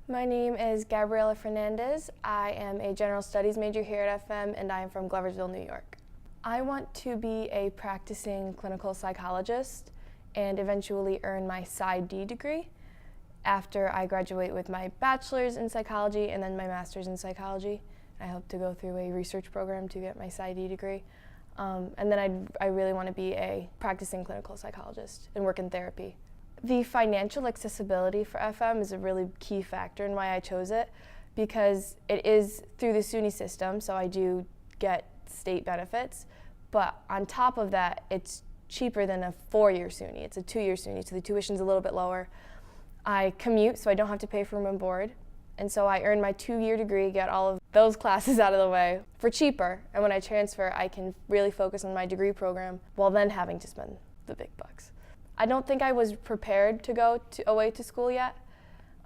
My name is Gabriela Fernandez. I am a general studies major here at FM, and I am from Gloversville, New York. I want to be a practicing clinical psychologist and eventually earn my PsyD degree after I graduate with my bachelor's in psychology and then my master's in psychology. I hope to go through a research program to get my PsyD degree. And then I really want to be a practicing clinical psychologist and work in therapy. The financial accessibility for FM is a really key factor in why I chose it, because it is through the SUNY system, so I do get state benefits, but on top of that, it's cheaper than a 4-year SUNY. It's a 2-year SUNY, so the tuition's a little bit lower. I commute, so I don't have to pay for room and board, and so I earn my 2-year degree, get all of those classes out of the way for cheaper, and when I transfer, I can really focus on my degree program while then having to spend the big bucks. I don't think I was prepared to go away to school yet,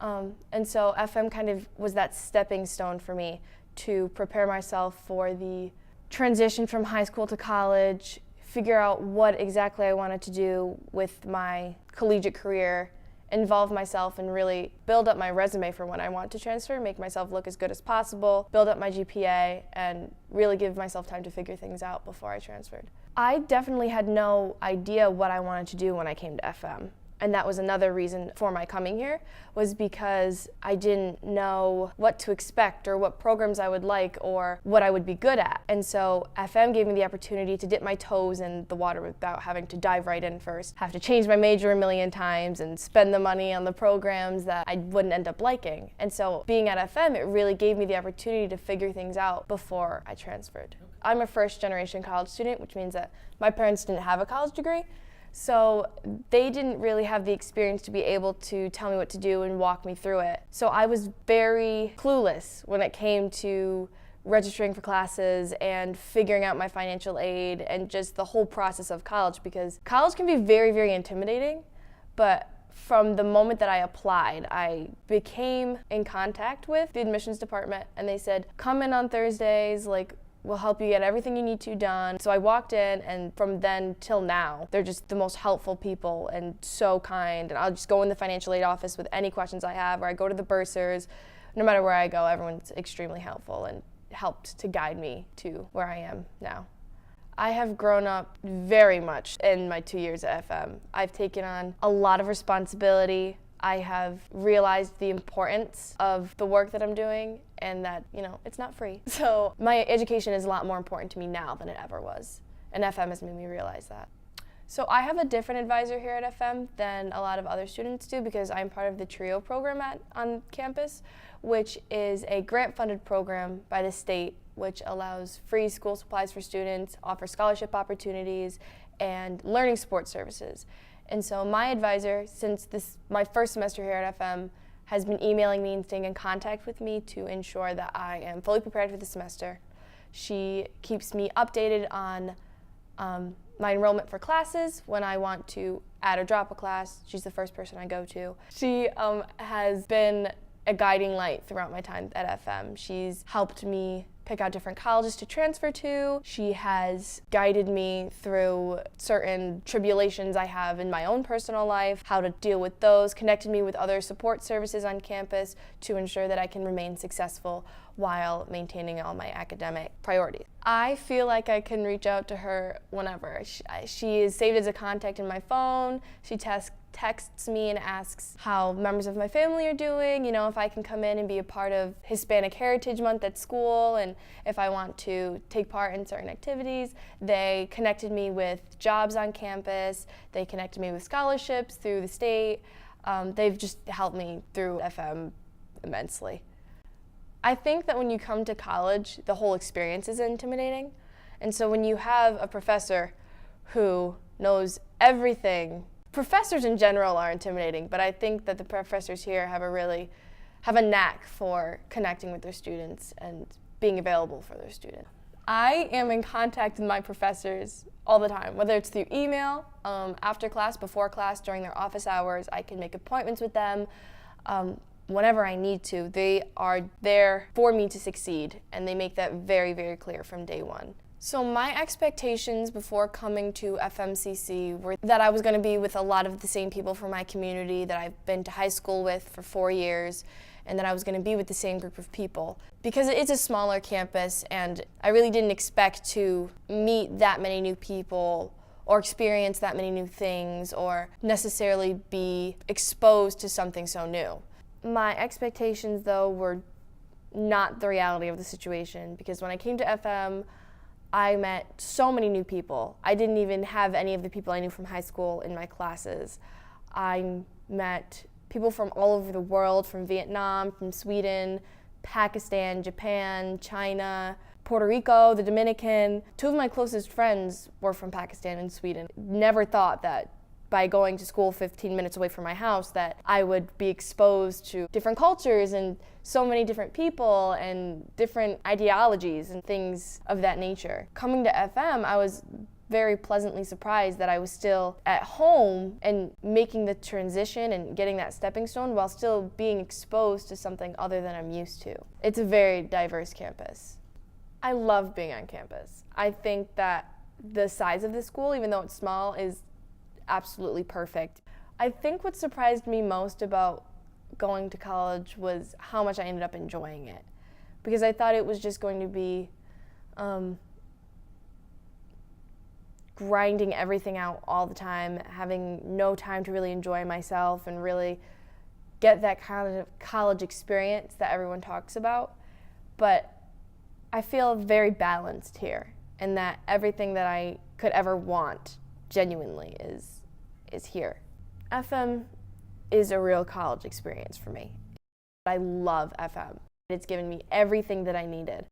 and so FM kind of was that stepping stone for me to prepare myself for the transition from high school to college, figure out what exactly I wanted to do with my collegiate career, involve myself and really build up my resume for when I want to transfer, make myself look as good as possible, build up my GPA, and really give myself time to figure things out before I transferred. I definitely had no idea what I wanted to do when I came to FM. And that was another reason for my coming here, was because I didn't know what to expect or what programs I would like or what I would be good at. And so FM gave me the opportunity to dip my toes in the water without having to dive right in first, have to change my major a million times and spend the money on the programs that I wouldn't end up liking. And so being at FM, it really gave me the opportunity to figure things out before I transferred. I'm a first-generation college student, which means that my parents didn't have a college degree. So they didn't really have the experience to be able to tell me what to do and walk me through it. So I was very clueless when it came to registering for classes and figuring out my financial aid and just the whole process of college, because college can be very, very intimidating. But from the moment that I applied, I became in contact with the admissions department, and they said, come in on Thursdays, we'll help you get everything you need to done. So I walked in, and from then till now, they're just the most helpful people and so kind. And I'll just go in the financial aid office with any questions I have, or I go to the bursars. No matter where I go, everyone's extremely helpful and helped to guide me to where I am now. I have grown up very much in my 2 years at FM. I've taken on a lot of responsibility. I have realized the importance of the work that I'm doing and that, it's not free. So my education is a lot more important to me now than it ever was. And FM has made me realize that. So I have a different advisor here at FM than a lot of other students do, because I'm part of the TRIO program on campus, which is a grant-funded program by the state which allows free school supplies for students, offers scholarship opportunities, and learning support services. And so my advisor, since my first semester here at FM, has been emailing me and staying in contact with me to ensure that I am fully prepared for the semester. She keeps me updated on my enrollment for classes when I want to add or drop a class. She's the first person I go to. She has been a guiding light throughout my time at FM. She's helped me pick out different colleges to transfer to. She has guided me through certain tribulations I have in my own personal life, how to deal with those, connected me with other support services on campus to ensure that I can remain successful while maintaining all my academic priorities. I feel like I can reach out to her whenever. She is saved as a contact in my phone. She texts me and asks how members of my family are doing, if I can come in and be a part of Hispanic Heritage Month at school, and if I want to take part in certain activities. They connected me with jobs on campus. They connected me with scholarships through the state. They've just helped me through FM immensely. I think that when you come to college, the whole experience is intimidating. And so when you have a professor who knows everything, professors in general are intimidating, but I think that the professors here have a knack for connecting with their students and being available for their students. I am in contact with my professors all the time, whether it's through email, after class, before class, during their office hours. I can make appointments with them whenever I need to. They are there for me to succeed, and they make that very, very clear from day one. So my expectations before coming to FMCC were that I was going to be with a lot of the same people from my community that I've been to high school with for 4 years, and that I was going to be with the same group of people. Because it's a smaller campus, and I really didn't expect to meet that many new people or experience that many new things or necessarily be exposed to something so new. My expectations, though, were not the reality of the situation, because when I came to FM, I met so many new people. I didn't even have any of the people I knew from high school in my classes. I met people from all over the world, from Vietnam, from Sweden, Pakistan, Japan, China, Puerto Rico, the Dominican. Two of my closest friends were from Pakistan and Sweden. Never thought that by going to school 15 minutes away from my house that I would be exposed to different cultures and so many different people and different ideologies and things of that nature. Coming to FM, I was very pleasantly surprised that I was still at home and making the transition and getting that stepping stone while still being exposed to something other than I'm used to. It's a very diverse campus. I love being on campus. I think that the size of the school, even though it's small, is absolutely perfect. I think what surprised me most about going to college was how much I ended up enjoying it, because I thought it was just going to be grinding everything out all the time, having no time to really enjoy myself and really get that kind of college experience that everyone talks about. But I feel very balanced here, and that everything that I could ever want genuinely is here. FM is a real college experience for me. I love FM. It's given me everything that I needed.